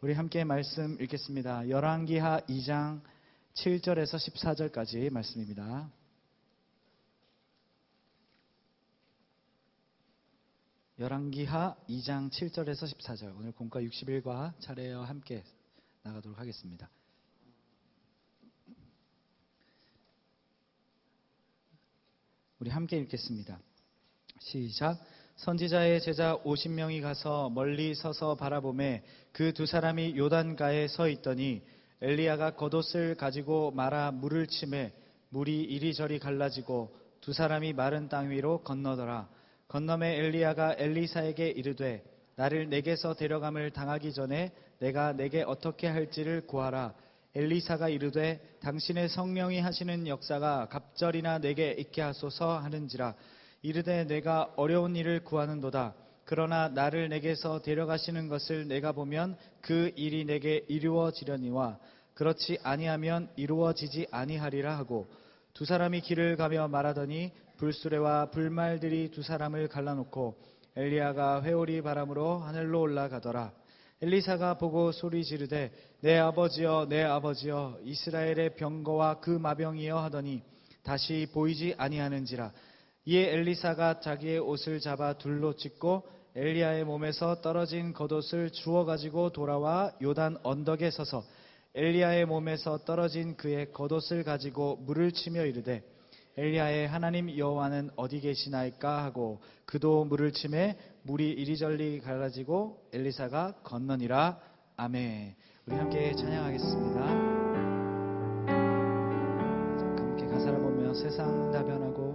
우리 함께 말씀 읽겠습니다. 열왕기하 2장 7절에서 14절까지 말씀입니다. 열왕기하 2장 7절에서 14절. 오늘 공과 60일과 차례와 함께 나가도록 하겠습니다. 우리 함께 읽겠습니다. 시작. 선지자의 제자 50명이 가서 멀리 서서 바라보매 그 두 사람이 요단가에 서 있더니 엘리야가 겉옷을 가지고 말아 물을 치매 물이 이리저리 갈라지고 두 사람이 마른 땅 위로 건너더라. 건너매 엘리야가 엘리사에게 이르되 나를 내게서 데려감을 당하기 전에 내가 내게 어떻게 할지를 구하라. 엘리사가 이르되 당신의 성령이 하시는 역사가 갑절이나 내게 있게 하소서 하는지라. 이르되 내가 어려운 일을 구하는도다. 그러나 나를 내게서 데려가시는 것을 내가 보면 그 일이 내게 이루어지려니와 그렇지 아니하면 이루어지지 아니하리라 하고 두 사람이 길을 가며 말하더니 불수레와 불말들이 두 사람을 갈라놓고 엘리야가 회오리 바람으로 하늘로 올라가더라. 엘리사가 보고 소리 지르되 내 아버지여 내 아버지여 이스라엘의 병거와 그 마병이여 하더니 다시 보이지 아니하는지라. 이에 엘리사가 자기의 옷을 잡아 둘로 찢고 엘리야의 몸에서 떨어진 겉옷을 주워 가지고 돌아와 요단 언덕에 서서 엘리야의 몸에서 떨어진 그의 겉옷을 가지고 물을 치며 이르되 엘리야의 하나님 여호와는 어디 계시나이까 하고 그도 물을 치매 물이 이리저리 갈라지고 엘리사가 건너니라. 아멘. 우리 함께 찬양하겠습니다. 함께 가사를 보며 세상 다 변하고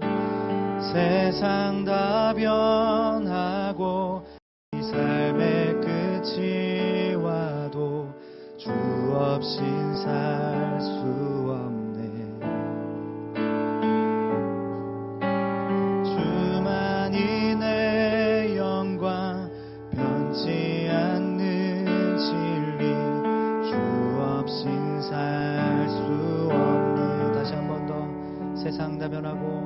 세상 다 변하고 이 삶의 끝이 와도 주 없인 살 수 없네. 주만이 내 영광 변치 않는 진리 주 없인 살 수 없네. 다시 한 번 더. 세상 다 변하고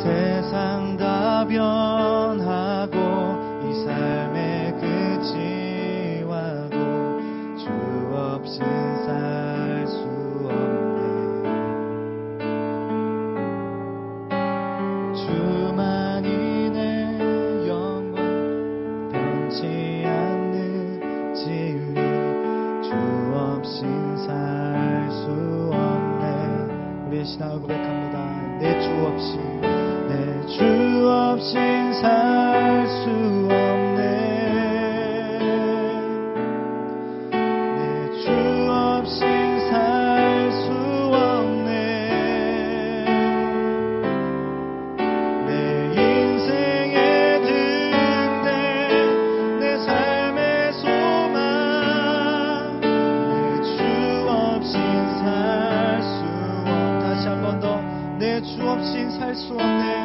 세상 다 변하고 이 삶의 끝이 와도 주 없인 살 수 없네. 주만이 내 영광 변치 않는 진리 주 없인 살 수 없네. 우리의 신앙을 고백합니다. 내 주 없이 주 없인 살 수 없네. 내 주 없인 살 수 없네. 내 인생의 등대 내 삶의 소망 내 주 없인 살 수 없네. 다시 한 번 더. 내 주 없인 살 수 없네.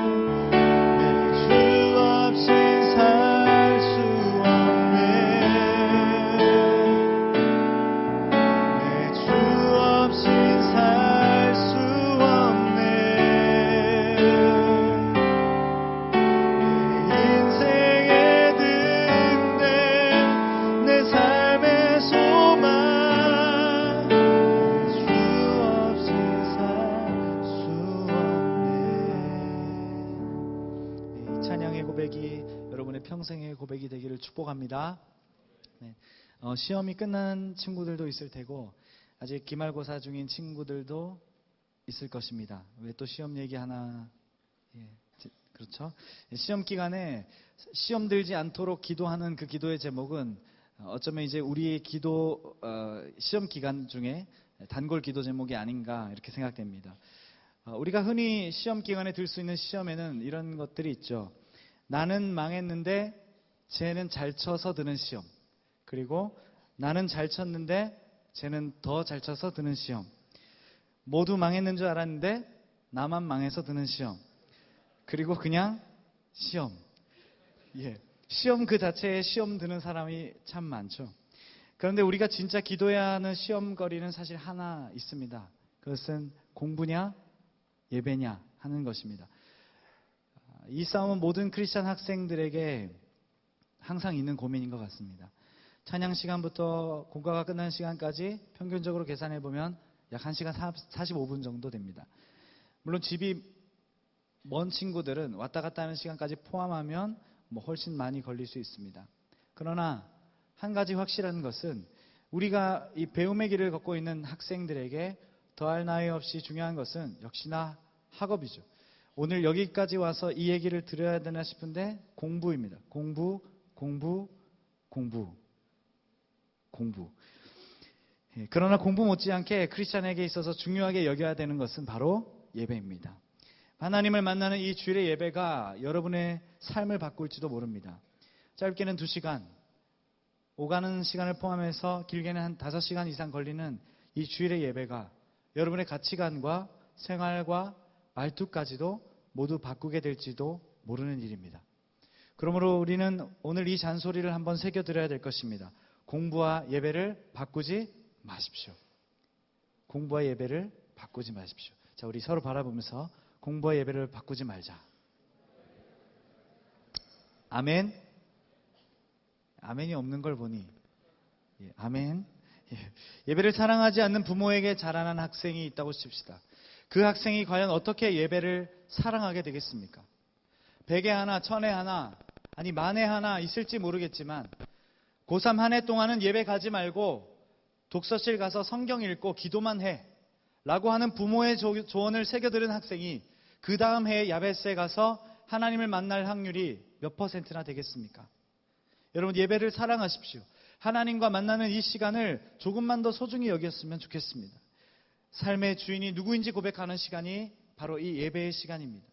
평생의 고백이 되기를 축복합니다. 네. 시험이 끝난 친구들도 있을 테고 아직 기말고사 중인 친구들도 있을 것입니다. 왜 또 시험 얘기 하나? 그렇죠. 시험 기간에 시험 들지 않도록 기도하는 그 기도의 제목은 어쩌면 이제 우리의 기도 시험 기간 중에 단골 기도 제목이 아닌가 이렇게 생각됩니다. 우리가 흔히 시험 기간에 들 수 있는 시험에는 이런 것들이 있죠. 나는 망했는데 쟤는 잘 쳐서 드는 시험. 그리고 나는 잘 쳤는데 쟤는 더 잘 쳐서 드는 시험. 모두 망했는 줄 알았는데 나만 망해서 드는 시험. 그리고 그냥 시험. 시험 그 자체에 시험 드는 사람이 참 많죠. 그런데 우리가 진짜 기도해야 하는 시험거리는 사실 하나 있습니다. 그것은 공부냐 예배냐 하는 것입니다. 이 싸움은 모든 크리스찬 학생들에게 항상 있는 고민인 것 같습니다. 찬양 시간부터 공과가 끝나는 시간까지 평균적으로 계산해 보면 약 1시간 45분 정도 됩니다. 물론 집이 먼 친구들은 왔다 갔다 하는 시간까지 포함하면 훨씬 많이 걸릴 수 있습니다. 그러나 한 가지 확실한 것은 우리가 이 배움의 길을 걷고 있는 학생들에게 더할 나위 없이 중요한 것은 역시나 학업이죠. 오늘 여기까지 와서 이 얘기를 들어야 되나 싶은데 공부입니다. 공부. 그러나 공부 못지않게 크리스찬에게 있어서 중요하게 여겨야 되는 것은 바로 예배입니다. 하나님을 만나는 이 주일의 예배가 여러분의 삶을 바꿀지도 모릅니다. 짧게는 2시간, 오가는 시간을 포함해서 길게는 한 5시간 이상 걸리는 이 주일의 예배가 여러분의 가치관과 생활과 말투까지도 모두 바꾸게 될지도 모르는 일입니다. 그러므로 우리는 오늘 이 잔소리를 한번 새겨드려야 될 것입니다. 공부와 예배를 바꾸지 마십시오. 공부와 예배를 바꾸지 마십시오. 자, 우리 서로 바라보면서 공부와 예배를 바꾸지 말자. 아멘. 아멘이 없는 걸 보니 아멘. 예배를 사랑하지 않는 부모에게 자라난 학생이 있다고 칩시다. 그 학생이 과연 어떻게 예배를 사랑하게 되겠습니까? 100에 하나, 1000에 하나, 아니 만에 하나 있을지 모르겠지만 고3 한 해 동안은 예배 가지 말고 독서실 가서 성경 읽고 기도만 해 라고 하는 부모의 조언을 새겨들은 학생이 그 다음 해에 야베스에 가서 하나님을 만날 확률이 몇 %나 되겠습니까? 여러분, 예배를 사랑하십시오. 하나님과 만나는 이 시간을 조금만 더 소중히 여겼으면 좋겠습니다. 삶의 주인이 누구인지 고백하는 시간이 바로 이 예배의 시간입니다.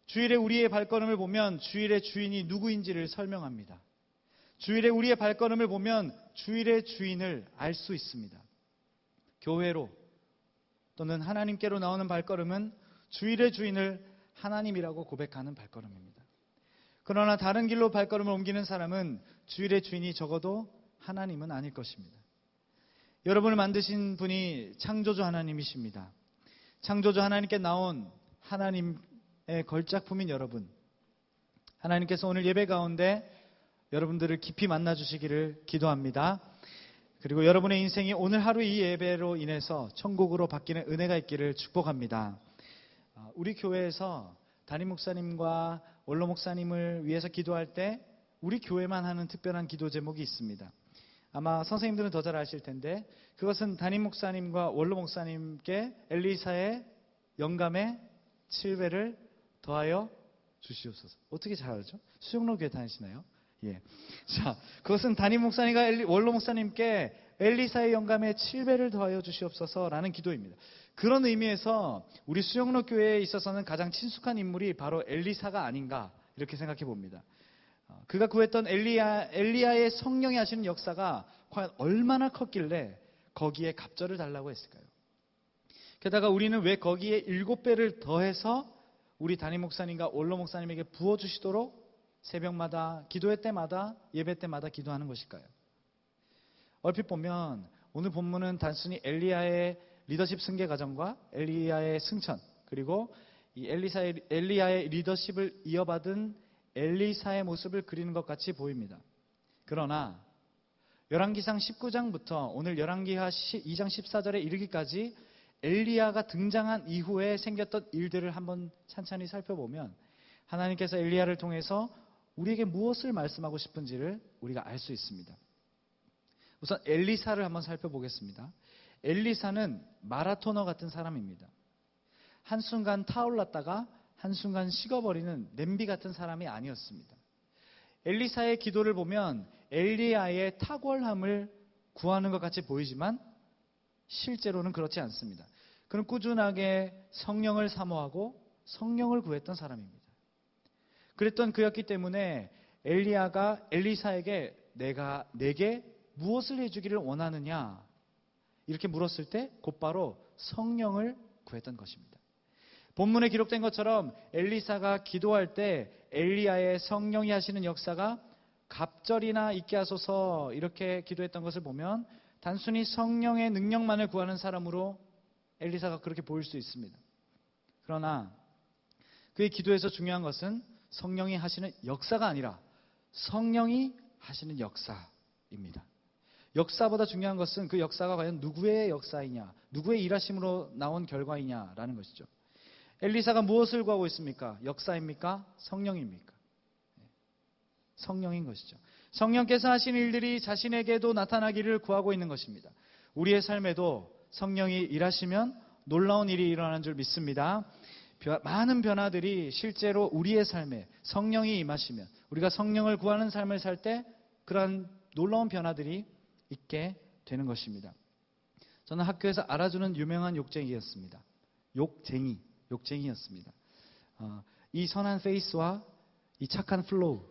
주일에 우리의 발걸음을 보면 주일의 주인이 누구인지를 설명합니다. 주일에 우리의 발걸음을 보면 주일의 주인을 알 수 있습니다. 교회로 또는 하나님께로 나오는 발걸음은 주일의 주인을 하나님이라고 고백하는 발걸음입니다. 그러나 다른 길로 발걸음을 옮기는 사람은 주일의 주인이 적어도 하나님은 아닐 것입니다. 여러분을 만드신 분이 창조주 하나님이십니다. 창조주 하나님께 나온 하나님의 걸작품인 여러분, 하나님께서 오늘 예배 가운데 여러분들을 깊이 만나주시기를 기도합니다. 그리고 여러분의 인생이 오늘 하루 이 예배로 인해서 천국으로 바뀌는 은혜가 있기를 축복합니다. 우리 교회에서 담임 목사님과 원로 목사님을 위해서 기도할 때 우리 교회만 하는 특별한 기도 제목이 있습니다. 아마 선생님들은 더 잘 아실 텐데 그것은 담임 목사님과 원로 목사님께 엘리사의 영감에 7배를 더하여 주시옵소서. 어떻게 잘 알죠? 수영로 교회 다니시나요? 예. 자, 그것은 담임 목사님과 원로 목사님께 엘리사의 영감에 7배를 더하여 주시옵소서라는 기도입니다. 그런 의미에서 우리 수영로 교회에 있어서는 가장 친숙한 인물이 바로 엘리사가 아닌가 이렇게 생각해 봅니다. 그가 구했던 엘리야의 성령이 하시는 역사가 과연 얼마나 컸길래 거기에 갑절을 달라고 했을까요? 게다가 우리는 왜 거기에 7배를 더해서 우리 담임 목사님과 원로 목사님에게 부어주시도록 새벽마다 기도회 때마다 예배 때마다 기도하는 것일까요? 얼핏 보면 오늘 본문은 단순히 엘리야의 리더십 승계 과정과 엘리야의 승천 그리고 이 엘리야의 리더십을 이어받은 엘리사의 모습을 그리는 것 같이 보입니다. 그러나 열왕기상 19장부터 오늘 열왕기하 2장 14절에 이르기까지 엘리야가 등장한 이후에 생겼던 일들을 한번 찬찬히 살펴보면 하나님께서 엘리야를 통해서 우리에게 무엇을 말씀하고 싶은지를 우리가 알 수 있습니다. 우선 엘리사를 한번 살펴보겠습니다. 엘리사는 마라토너 같은 사람입니다. 한순간 타올랐다가 한순간 식어버리는 냄비 같은 사람이 아니었습니다. 엘리사의 기도를 보면 엘리야의 탁월함을 구하는 것 같이 보이지만 실제로는 그렇지 않습니다. 그는 꾸준하게 성령을 사모하고 성령을 구했던 사람입니다. 그랬던 그였기 때문에 엘리야가 엘리사에게 내게 무엇을 해주기를 원하느냐 이렇게 물었을 때 곧바로 성령을 구했던 것입니다. 본문에 기록된 것처럼 엘리사가 기도할 때 엘리야의 성령이 하시는 역사가 갑절이나 있게 하소서 이렇게 기도했던 것을 보면 단순히 성령의 능력만을 구하는 사람으로 엘리사가 그렇게 보일 수 있습니다. 그러나 그의 기도에서 중요한 것은 성령이 하시는 역사가 아니라 성령이 하시는 역사였습니다. 역사입니다. 역사보다 중요한 것은 그 역사가 과연 누구의 역사이냐, 누구의 일하심으로 나온 결과이냐라는 것이죠. 엘리사가 무엇을 구하고 있습니까? 역사입니까? 성령입니까? 성령인 것이죠. 성령께서 하신 일들이 자신에게도 나타나기를 구하고 있는 것입니다. 우리의 삶에도 성령이 일하시면 놀라운 일이 일어나는 줄 믿습니다. 많은 변화들이 실제로 우리의 삶에 성령이 임하시면, 우리가 성령을 구하는 삶을 살 때 그러한 놀라운 변화들이 있게 되는 것입니다. 저는 학교에서 알아주는 유명한 욕쟁이였습니다. 욕쟁이였습니다. 이 선한 페이스와 이 착한 플로우,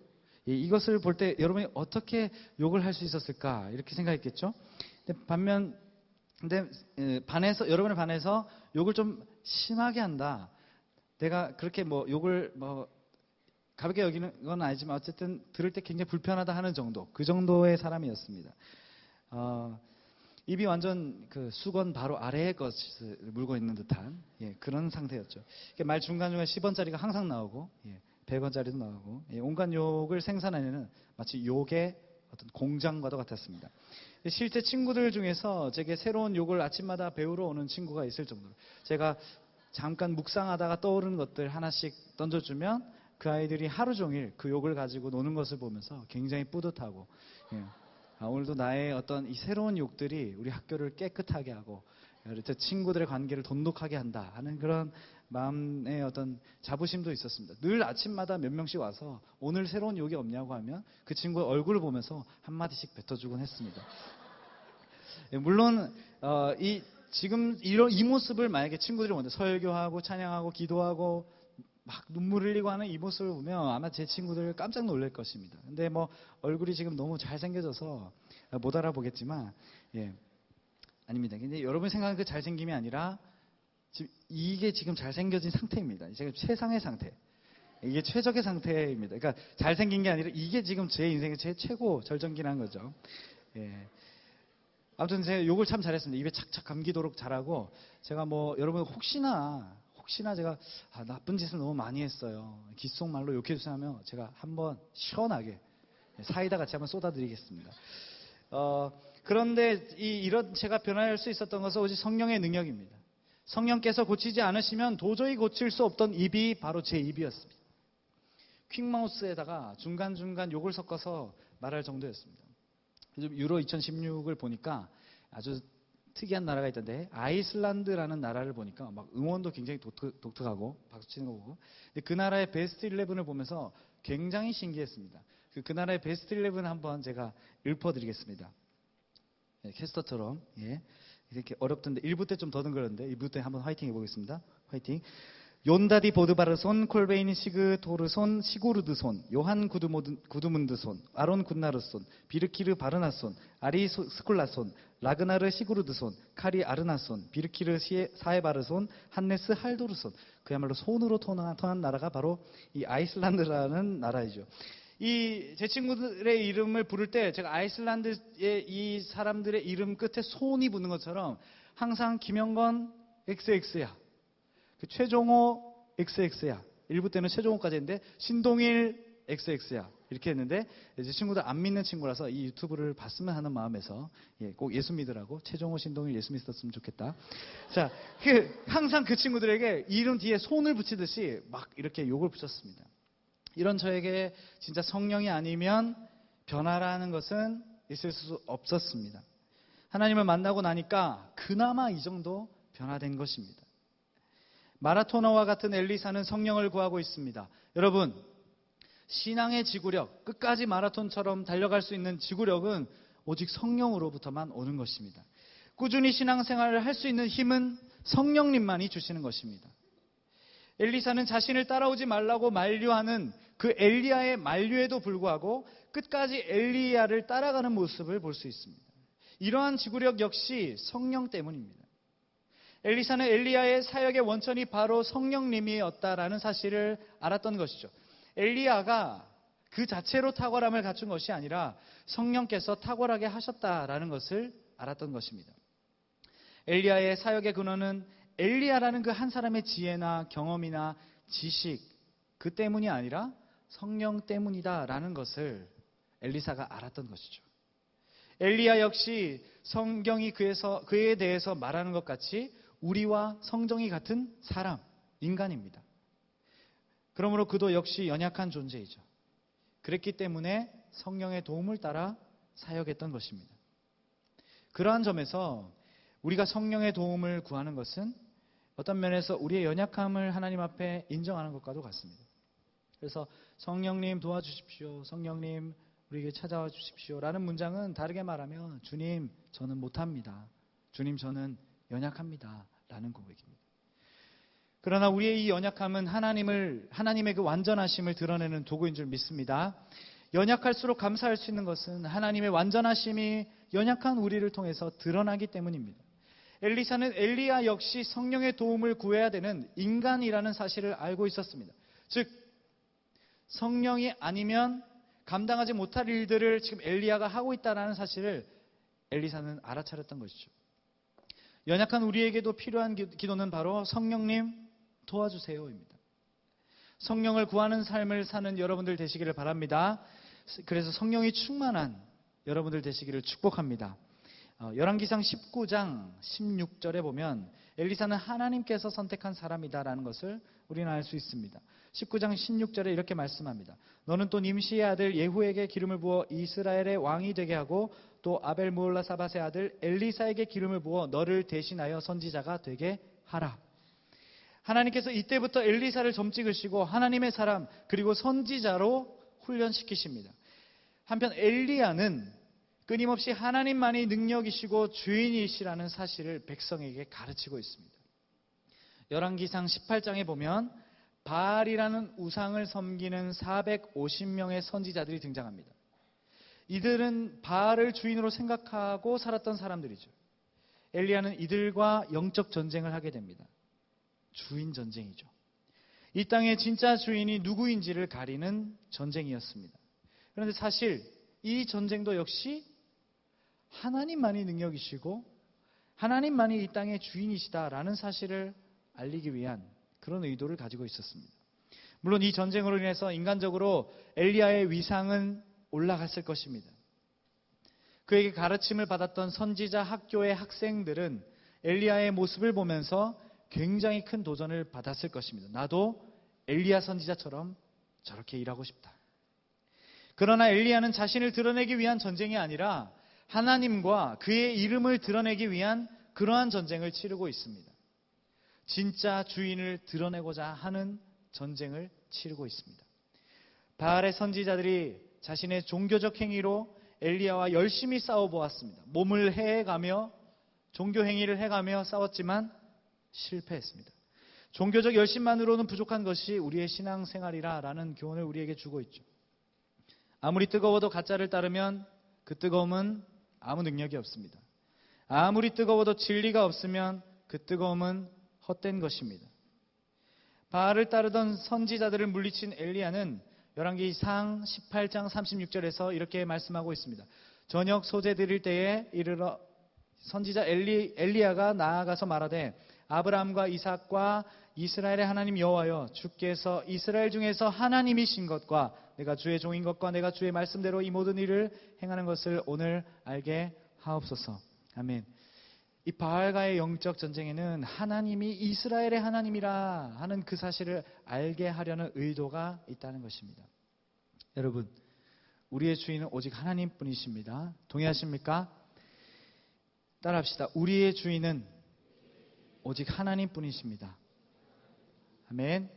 이것을 볼 때 여러분이 어떻게 욕을 할 수 있었을까 이렇게 생각했겠죠. 근데 여러분의 반에서 욕을 좀 심하게 한다. 내가 그렇게 욕을 가볍게 여기는 건 아니지만 어쨌든 들을 때 굉장히 불편하다 하는 정도, 그 정도의 사람이었습니다. 입이 완전 그 수건 바로 아래의 것을 물고 있는 듯한 그런 상태였죠. 말 중간중간 10원짜리가 항상 나오고 100원짜리도 나오고 온갖 욕을 생산하는 마치 욕의 어떤 공장과도 같았습니다. 실제 친구들 중에서 제게 새로운 욕을 아침마다 배우러 오는 친구가 있을 정도로 제가 잠깐 묵상하다가 떠오르는 것들 하나씩 던져주면 그 아이들이 하루 종일 그 욕을 가지고 노는 것을 보면서 굉장히 뿌듯하고 오늘도 나의 어떤 이 새로운 욕들이 우리 학교를 깨끗하게 하고 친구들의 관계를 돈독하게 한다 하는 그런 마음의 어떤 자부심도 있었습니다. 늘 아침마다 몇 명씩 와서 오늘 새로운 욕이 없냐고 하면 그 친구의 얼굴을 보면서 한마디씩 뱉어주곤 했습니다. 물론 지금 이 모습을 만약에 친구들이 먼저 설교하고 찬양하고 기도하고 막 눈물 흘리고 하는 이 모습을 보면 아마 제 친구들 깜짝 놀랄 것입니다. 근데 얼굴이 지금 너무 잘생겨져서 못 알아보겠지만 아닙니다. 근데 여러분이 생각하는 그 잘생김이 아니라 이게 지금 잘생겨진 상태입니다. 지금 최상의 상태. 이게 최적의 상태입니다. 그러니까 잘생긴 게 아니라 이게 지금 제 인생의 제 최고 절정기라는 거죠. 아무튼 제가 욕을 참 잘했습니다. 입에 착착 감기도록 잘하고 제가 여러분 혹시나 제가 나쁜 짓을 너무 많이 했어요. 귓속말로 욕해 주세요 하면 제가 한번 시원하게 사이다 같이 한번 쏟아드리겠습니다. 그런데 이런 제가 변화할 수 있었던 것은 오직 성령의 능력입니다. 성령께서 고치지 않으시면 도저히 고칠 수 없던 입이 바로 제 입이었습니다. 퀵마우스에다가 중간중간 욕을 섞어서 말할 정도였습니다. 유로 2016을 보니까 아주 특이한 나라가 있던데 아이슬란드라는 나라를 보니까 막 응원도 굉장히 독특하고 박수 치는 거 보고 근데 그 나라의 베스트 11을 보면서 굉장히 신기했습니다. 그 나라의 베스트 11을 한번 제가 읊어드리겠습니다. 캐스터처럼 이렇게 어렵던데 1부 때 좀 더듬그렸는데 2부 때 한번 화이팅 해보겠습니다. 화이팅. 존다디 보드바르손, 콜베인 시그토르손, 시고르드손, 요한 구드문드손, 아론 굿나르손, 비르키르 바르나손, 아리 스콜라손, 라그나르 시구르드손, 카리 아르나손, 비르키르 사에바르손, 한네스 할도르손. 그야말로 손으로 통한 나라가 바로 이 아이슬란드라는 나라이죠. 제 친구들의 이름을 부를 때 제가 아이슬란드의 이 사람들의 이름 끝에 손이 붙는 것처럼 항상 김영건 XX야. 최종호 XX야. 1부 때는 최종호까지 했는데 신동일 XX야. 이렇게 했는데 제 친구들 안 믿는 친구라서 이 유튜브를 봤으면 하는 마음에서 꼭 예수 믿으라고 최종호, 신동일 예수 믿었으면 좋겠다. 자, 항상 그 친구들에게 이름 뒤에 손을 붙이듯이 막 이렇게 욕을 붙였습니다. 이런 저에게 진짜 성령이 아니면 변화라는 것은 있을 수 없었습니다. 하나님을 만나고 나니까 그나마 이 정도 변화된 것입니다. 마라토너와 같은 엘리사는 성령을 구하고 있습니다. 여러분, 신앙의 지구력, 끝까지 마라톤처럼 달려갈 수 있는 지구력은 오직 성령으로부터만 오는 것입니다. 꾸준히 신앙생활을 할 수 있는 힘은 성령님만이 주시는 것입니다. 엘리사는 자신을 따라오지 말라고 만류하는 그 엘리야의 만류에도 불구하고 끝까지 엘리야를 따라가는 모습을 볼 수 있습니다. 이러한 지구력 역시 성령 때문입니다. 엘리사는 엘리야의 사역의 원천이 바로 성령님이었다라는 사실을 알았던 것이죠. 엘리야가 그 자체로 탁월함을 갖춘 것이 아니라 성령께서 탁월하게 하셨다라는 것을 알았던 것입니다. 엘리야의 사역의 근원은 엘리야라는 그 한 사람의 지혜나 경험이나 지식 그 때문이 아니라 성령 때문이다라는 것을 엘리사가 알았던 것이죠. 엘리야 역시 성경이 그에 대해서 말하는 것 같이 우리와 성정이 같은 사람, 인간입니다. 그러므로 그도 역시 연약한 존재이죠. 그랬기 때문에 성령의 도움을 따라 사역했던 것입니다. 그러한 점에서 우리가 성령의 도움을 구하는 것은 어떤 면에서 우리의 연약함을 하나님 앞에 인정하는 것과도 같습니다. 그래서 성령님 도와주십시오. 성령님 우리에게 찾아와 주십시오. 라는 문장은 다르게 말하면 주님 저는 못합니다. 주님 저는 연약합니다. 라는 고백입니다. 그러나 우리의 이 연약함은 하나님의 그 완전하심을 드러내는 도구인 줄 믿습니다. 연약할수록 감사할 수 있는 것은 하나님의 완전하심이 연약한 우리를 통해서 드러나기 때문입니다. 엘리야 역시 성령의 도움을 구해야 되는 인간이라는 사실을 알고 있었습니다. 즉 성령이 아니면 감당하지 못할 일들을 지금 엘리야가 하고 있다는 사실을 엘리사는 알아차렸던 것이죠. 연약한 우리에게도 필요한 기도는 바로 성령님 도와주세요입니다. 성령을 구하는 삶을 사는 여러분들 되시기를 바랍니다. 그래서 성령이 충만한 여러분들 되시기를 축복합니다. 열왕기상 19장 16절에 보면 엘리사는 하나님께서 선택한 사람이다라는 것을 우리는 알 수 있습니다. 19장 16절에 이렇게 말씀합니다. 너는 또 님시의 아들 예후에게 기름을 부어 이스라엘의 왕이 되게 하고 또 아벨 무올라사밧의 아들 엘리사에게 기름을 부어 너를 대신하여 선지자가 되게 하라. 하나님께서 이때부터 엘리사를 점 찍으시고 하나님의 사람 그리고 선지자로 훈련시키십니다. 한편 엘리야는 끊임없이 하나님만이 능력이시고 주인이시라는 사실을 백성에게 가르치고 있습니다. 열왕기상 18장에 보면 바알이라는 우상을 섬기는 450명의 선지자들이 등장합니다. 이들은 바알을 주인으로 생각하고 살았던 사람들이죠. 엘리야는 이들과 영적 전쟁을 하게 됩니다. 주인 전쟁이죠. 이 땅의 진짜 주인이 누구인지를 가리는 전쟁이었습니다. 그런데 사실 이 전쟁도 역시 하나님만이 능력이시고 하나님만이 이 땅의 주인이시다라는 사실을 알리기 위한 그런 의도를 가지고 있었습니다. 물론 이 전쟁으로 인해서 인간적으로 엘리야의 위상은 올라갔을 것입니다. 그에게 가르침을 받았던 선지자 학교의 학생들은 엘리야의 모습을 보면서 굉장히 큰 도전을 받았을 것입니다. 나도 엘리야 선지자처럼 저렇게 일하고 싶다. 그러나 엘리야는 자신을 드러내기 위한 전쟁이 아니라 하나님과 그의 이름을 드러내기 위한 그러한 전쟁을 치르고 있습니다. 진짜 주인을 드러내고자 하는 전쟁을 치르고 있습니다. 바알의 선지자들이 자신의 종교적 행위로 엘리야와 열심히 싸워보았습니다. 몸을 해가며 종교 행위를 해가며 싸웠지만 실패했습니다. 종교적 열심만으로는 부족한 것이 우리의 신앙생활이라는 교훈을 우리에게 주고 있죠. 아무리 뜨거워도 가짜를 따르면 그 뜨거움은 아무 능력이 없습니다. 아무리 뜨거워도 진리가 없으면 그 뜨거움은 헛된 것입니다. 바알을 따르던 선지자들을 물리친 엘리야는 열왕기상 18장 36절에서 이렇게 말씀하고 있습니다. 저녁 소재 드릴 때에 이르러 선지자 엘리야가 나아가서 말하되 아브라함과 이삭과 이스라엘의 하나님 여호와여 주께서 이스라엘 중에서 하나님이신 것과 내가 주의 종인 것과 내가 주의 말씀대로 이 모든 일을 행하는 것을 오늘 알게 하옵소서. 아멘. 이 바알과의 영적 전쟁에는 하나님이 이스라엘의 하나님이라 하는 그 사실을 알게 하려는 의도가 있다는 것입니다. 여러분, 우리의 주인은 오직 하나님뿐이십니다. 동의하십니까? 따라합시다. 우리의 주인은 오직 하나님뿐이십니다. 아멘.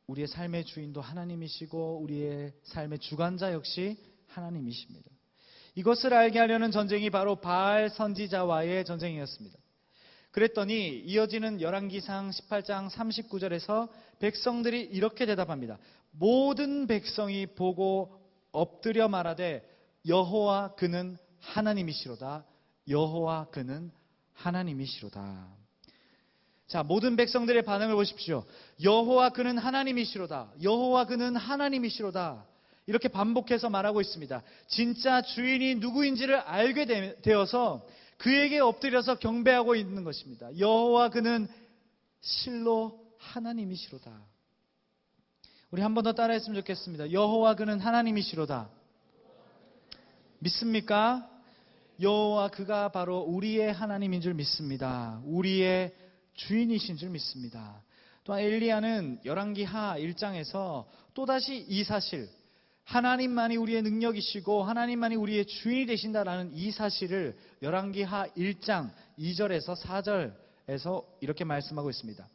우리의 삶의 주인도 하나님이시고 우리의 삶의 주관자 역시 하나님이십니다. 이것을 알게 하려는 전쟁이 바로 바알 선지자와의 전쟁이었습니다. 그랬더니 이어지는 열왕기상 18장 39절에서 백성들이 이렇게 대답합니다. 모든 백성이 보고 엎드려 말하되 여호와 그는 하나님이시로다. 여호와 그는 하나님이시로다. 자, 모든 백성들의 반응을 보십시오. 여호와 그는 하나님이시로다. 여호와 그는 하나님이시로다. 이렇게 반복해서 말하고 있습니다. 진짜 주인이 누구인지를 알게 되어서 그에게 엎드려서 경배하고 있는 것입니다. 여호와 그는 실로 하나님이시로다. 우리 한 번 더 따라했으면 좋겠습니다. 여호와 그는 하나님이시로다. 믿습니까? 여호와 그가 바로 우리의 하나님인 줄 믿습니다. 우리의 주인이신 줄 믿습니다. 또한 엘리야는 열왕기하 1장에서 또다시 이 사실, 하나님만이 우리의 능력이시고 하나님만이 우리의 주인이 되신다라는 이 사실을 열왕기하 1장 2절에서 4절에서 이렇게 말씀하고 있습니다.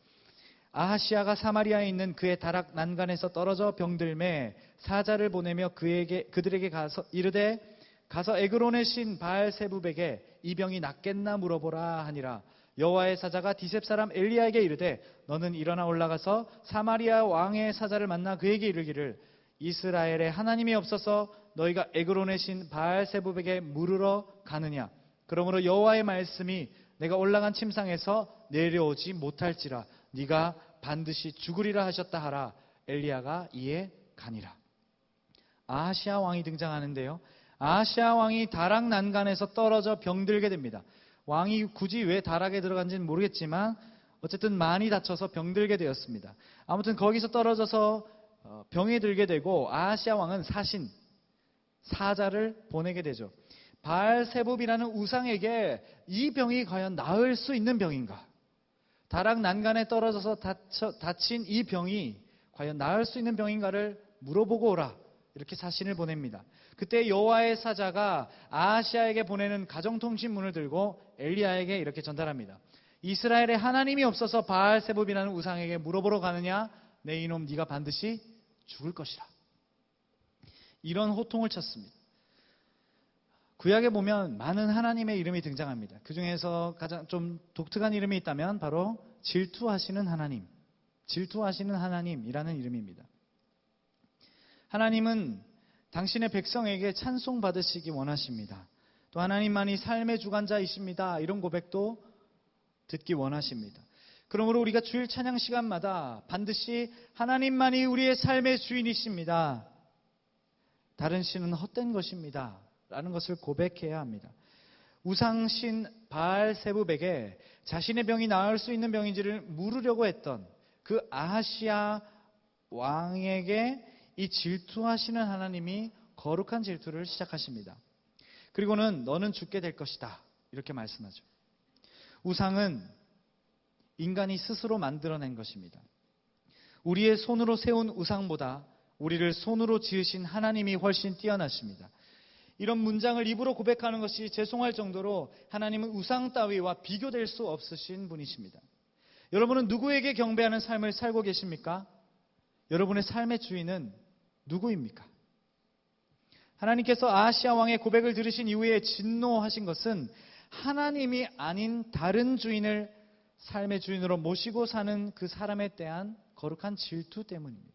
아하시아가 사마리아에 있는 그의 다락 난간에서 떨어져 병들매 사자를 보내며 그들에게 가서 이르되 가서 에그론의 신 바알세붑에게 이 병이 낫겠나 물어보라 하니라. 여호와의 사자가 디셉 사람 엘리야에게 이르되 너는 일어나 올라가서 사마리아 왕의 사자를 만나 그에게 이르기를 이스라엘에 하나님이 없어서 너희가 에그론의 신 바알세붑에게 물으러 가느냐. 그러므로 여호와의 말씀이 내가 올라간 침상에서 내려오지 못할지라 네가 반드시 죽으리라 하셨다 하라. 엘리야가 이에 가니라. 아하시아 왕이 등장하는데요. 아하시아 왕이 다락 난간에서 떨어져 병들게 됩니다. 왕이 굳이 왜 다락에 들어간지는 모르겠지만 어쨌든 많이 다쳐서 병들게 되었습니다. 아무튼 거기서 떨어져서 병에 들게 되고 아하시아 왕은 사자를 보내게 되죠. 바알세붑이라는 우상에게 이 병이 과연 나을 수 있는 병인가? 다락 난간에 떨어져서 다친 이 병이 과연 나을 수 있는 병인가를 물어보고 오라. 이렇게 사신을 보냅니다. 그때 여호와의 사자가 아하시아에게 보내는 가정통신문을 들고 엘리야에게 이렇게 전달합니다. 이스라엘에 하나님이 없어서 바알세붑이라는 우상에게 물어보러 가느냐? 내 이놈 네가 반드시 죽을 것이라. 이런 호통을 쳤습니다. 구약에 보면 많은 하나님의 이름이 등장합니다. 그 중에서 가장 좀 독특한 이름이 있다면 바로 질투하시는 하나님, 질투하시는 하나님이라는 이름입니다. 하나님은 당신의 백성에게 찬송 받으시기 원하십니다. 또 하나님만이 삶의 주관자이십니다. 이런 고백도 듣기 원하십니다. 그러므로 우리가 주일 찬양 시간마다 반드시 하나님만이 우리의 삶의 주인이십니다. 다른 신은 헛된 것입니다. 라는 것을 고백해야 합니다. 우상신 바알세붑에게 자신의 병이 나을 수 있는 병인지를 물으려고 했던 그 아하시아 왕에게 이 질투하시는 하나님이 거룩한 질투를 시작하십니다. 그리고는 너는 죽게 될 것이다. 이렇게 말씀하죠. 우상은 인간이 스스로 만들어낸 것입니다. 우리의 손으로 세운 우상보다 우리를 손으로 지으신 하나님이 훨씬 뛰어나십니다. 이런 문장을 입으로 고백하는 것이 죄송할 정도로 하나님은 우상 따위와 비교될 수 없으신 분이십니다. 여러분은 누구에게 경배하는 삶을 살고 계십니까? 여러분의 삶의 주인은 누구입니까? 하나님께서 아하시아 왕의 고백을 들으신 이후에 진노하신 것은 하나님이 아닌 다른 주인을 삶의 주인으로 모시고 사는 그 사람에 대한 거룩한 질투 때문입니다.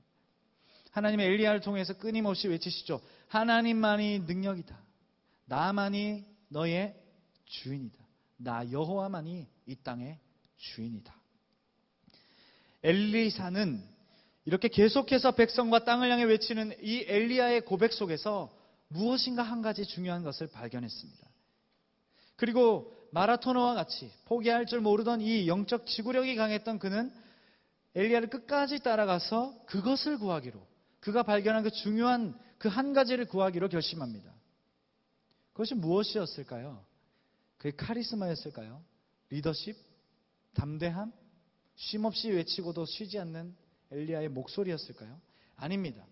하나님의 엘리야를 통해서 끊임없이 외치시죠. 하나님만이 능력이다. 나만이 너의 주인이다. 나 여호와만이 이 땅의 주인이다. 엘리사는 이렇게 계속해서 백성과 땅을 향해 외치는 이 엘리야의 고백 속에서 무엇인가 한 가지 중요한 것을 발견했습니다. 그리고 마라토너와 같이 포기할 줄 모르던 이 영적 지구력이 강했던 그는 엘리야를 끝까지 따라가서 그것을 구하기로, 그가 발견한 그 중요한 그 한 가지를 구하기로 결심합니다. 그것이 무엇이었을까요? 그의 카리스마였을까요? 리더십? 담대함? 쉼없이 외치고도 쉬지 않는 엘리야의 목소리였을까요? 아닙니다.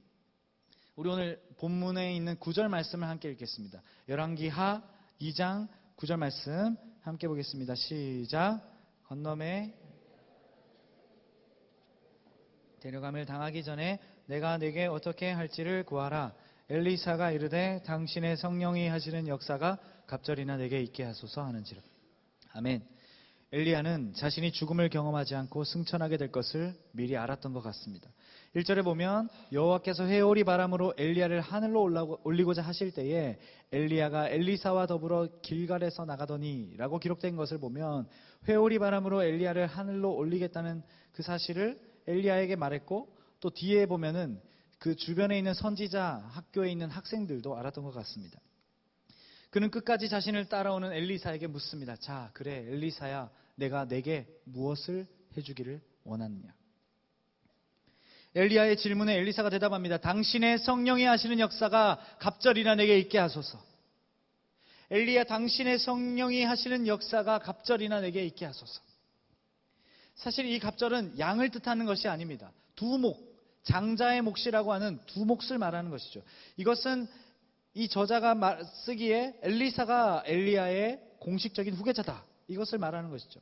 우리 오늘 본문에 있는 9절 말씀을 함께 읽겠습니다. 열왕기하 2장 9절 말씀 함께 보겠습니다. 시작. 건너매 데려감을 당하기 전에 내가 네게 어떻게 할지를 구하라. 엘리사가 이르되 당신의 성령이 하시는 역사가 갑절이나 내게 있게 하소서 하는지라. 아멘. 엘리야는 자신이 죽음을 경험하지 않고 승천하게 될 것을 미리 알았던 것 같습니다. 1절에 보면 여호와께서 회오리 바람으로 엘리야를 하늘로 올리고자 하실 때에 엘리야가 엘리사와 더불어 길갈에서 나가더니 라고 기록된 것을 보면 회오리 바람으로 엘리야를 하늘로 올리겠다는 그 사실을 엘리야에게 말했고, 또 뒤에 보면은 그 주변에 있는 선지자 학교에 있는 학생들도 알았던 것 같습니다. 그는 끝까지 자신을 따라오는 엘리사에게 묻습니다. 자, 그래 엘리사야, 내가 내게 무엇을 해주기를 원하느냐. 엘리야의 질문에 엘리사가 대답합니다. 당신의 성령이 하시는 역사가 갑절이나 내게 있게 하소서. 엘리야, 당신의 성령이 하시는 역사가 갑절이나 내게 있게 하소서. 사실 이 갑절은 양을 뜻하는 것이 아닙니다. 두목, 장자의 몫이라고 하는 두 몫을 말하는 것이죠. 이것은 이 저자가 쓰기에 엘리사가 엘리야의 공식적인 후계자다, 이것을 말하는 것이죠.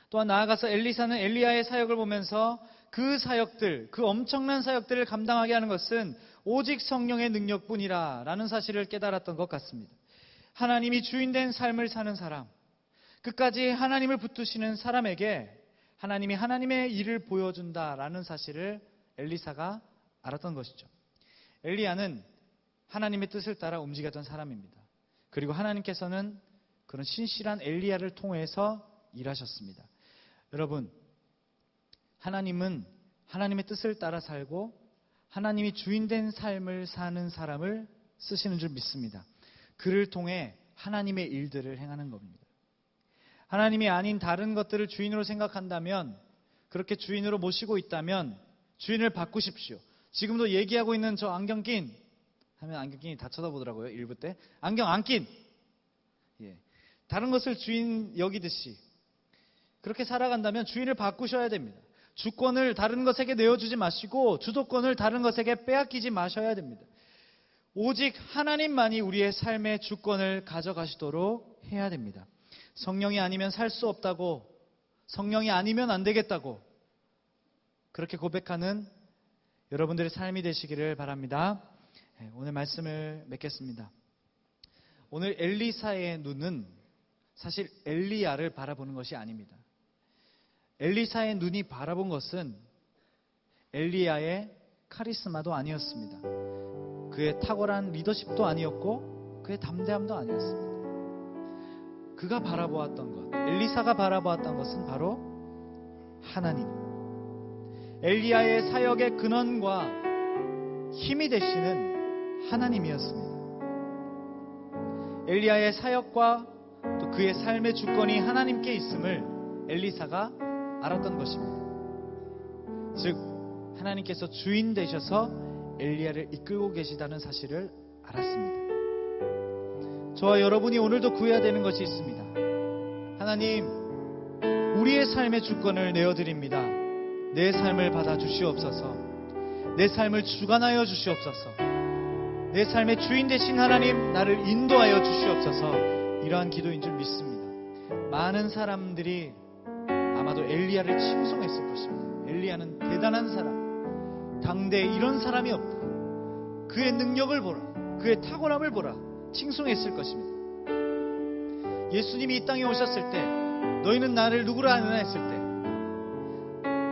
또한 나아가서 엘리사는 엘리야의 사역을 보면서 그 사역들, 그 엄청난 사역들을 감당하게 하는 것은 오직 성령의 능력뿐이라 라는 사실을 깨달았던 것 같습니다. 하나님이 주인된 삶을 사는 사람, 끝까지 하나님을 붙드시는 사람에게 하나님이 하나님의 일을 보여준다라는 사실을 엘리사가 알았던 것이죠. 엘리야는 하나님의 뜻을 따라 움직였던 사람입니다. 그리고 하나님께서는 그런 신실한 엘리야를 통해서 일하셨습니다. 여러분, 하나님은 하나님의 뜻을 따라 살고 하나님이 주인된 삶을 사는 사람을 쓰시는 줄 믿습니다. 그를 통해 하나님의 일들을 행하는 겁니다. 하나님이 아닌 다른 것들을 주인으로 생각한다면, 그렇게 주인으로 모시고 있다면 주인을 바꾸십시오. 지금도 얘기하고 있는 저 안경 낀 하면 안경 낀이 다 쳐다보더라고요. 일부 때 안경 안 낀, 다른 것을 주인 여기듯이 그렇게 살아간다면 주인을 바꾸셔야 됩니다. 주권을 다른 것에게 내어주지 마시고 주도권을 다른 것에게 빼앗기지 마셔야 됩니다. 오직 하나님만이 우리의 삶의 주권을 가져가시도록 해야 됩니다. 성령이 아니면 살 수 없다고, 성령이 아니면 안 되겠다고 그렇게 고백하는 여러분들의 삶이 되시기를 바랍니다. 오늘 말씀을 맺겠습니다. 오늘 엘리사의 눈은 사실 엘리야를 바라보는 것이 아닙니다. 엘리사의 눈이 바라본 것은 엘리야의 카리스마도 아니었습니다. 그의 탁월한 리더십도 아니었고 그의 담대함도 아니었습니다. 그가 바라보았던 것, 엘리사가 바라보았던 것은 바로 하나님, 엘리야의 사역의 근원과 힘이 되시는 하나님이었습니다. 엘리야의 사역과 또 그의 삶의 주권이 하나님께 있음을 엘리사가 알았던 것입니다. 즉 하나님께서 주인 되셔서 엘리야를 이끌고 계시다는 사실을 알았습니다. 저와 여러분이 오늘도 구해야 되는 것이 있습니다. 하나님, 우리의 삶의 주권을 내어드립니다. 내 삶을 받아주시옵소서. 내 삶을 주관하여 주시옵소서. 내 삶의 주인 되신 하나님, 나를 인도하여 주시옵소서. 이러한 기도인 줄 믿습니다. 많은 사람들이 아마도 엘리야를 칭송했을 것입니다. 엘리야는 대단한 사람, 당대에 이런 사람이 없다, 그의 능력을 보라, 그의 탁월함을 보라, 칭송했을 것입니다. 예수님이 이 땅에 오셨을 때 너희는 나를 누구라 하느냐 했을 때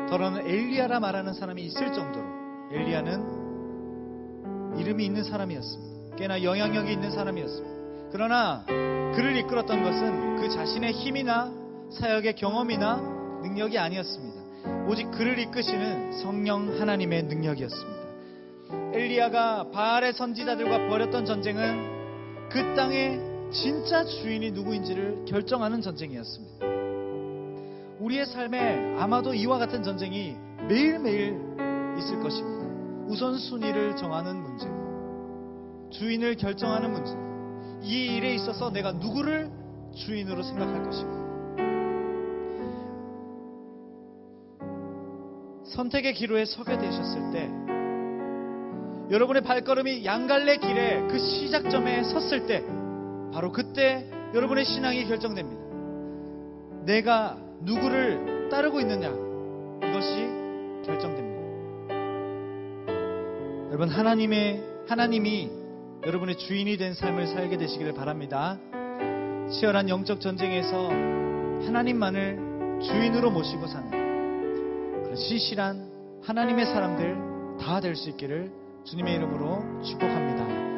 더러는 엘리야라 말하는 사람이 있을 정도로 엘리야는 이름이 있는 사람이었습니다. 꽤나 영향력이 있는 사람이었습니다. 그러나 그를 이끌었던 것은 그 자신의 힘이나 사역의 경험이나 능력이 아니었습니다. 오직 그를 이끄시는 성령 하나님의 능력이었습니다. 엘리야가 바알의 선지자들과 벌였던 전쟁은 그 땅의 진짜 주인이 누구인지를 결정하는 전쟁이었습니다. 우리의 삶에 아마도 이와 같은 전쟁이 매일매일 있을 것입니다. 우선순위를 정하는 문제, 주인을 결정하는 문제, 이 일에 있어서 내가 누구를 주인으로 생각할 것인가. 선택의 기로에 서게 되셨을 때, 여러분의 발걸음이 양갈래 길의 그 시작점에 섰을 때, 바로 그때 여러분의 신앙이 결정됩니다. 내가 누구를 따르고 있느냐, 이것이 결정됩니다. 여러분, 하나님이 여러분의 주인이 된 삶을 살게 되시기를 바랍니다. 치열한 영적 전쟁에서 하나님만을 주인으로 모시고 사는 그런 신실한 하나님의 사람들 다 될 수 있기를 주님의 이름으로 축복합니다.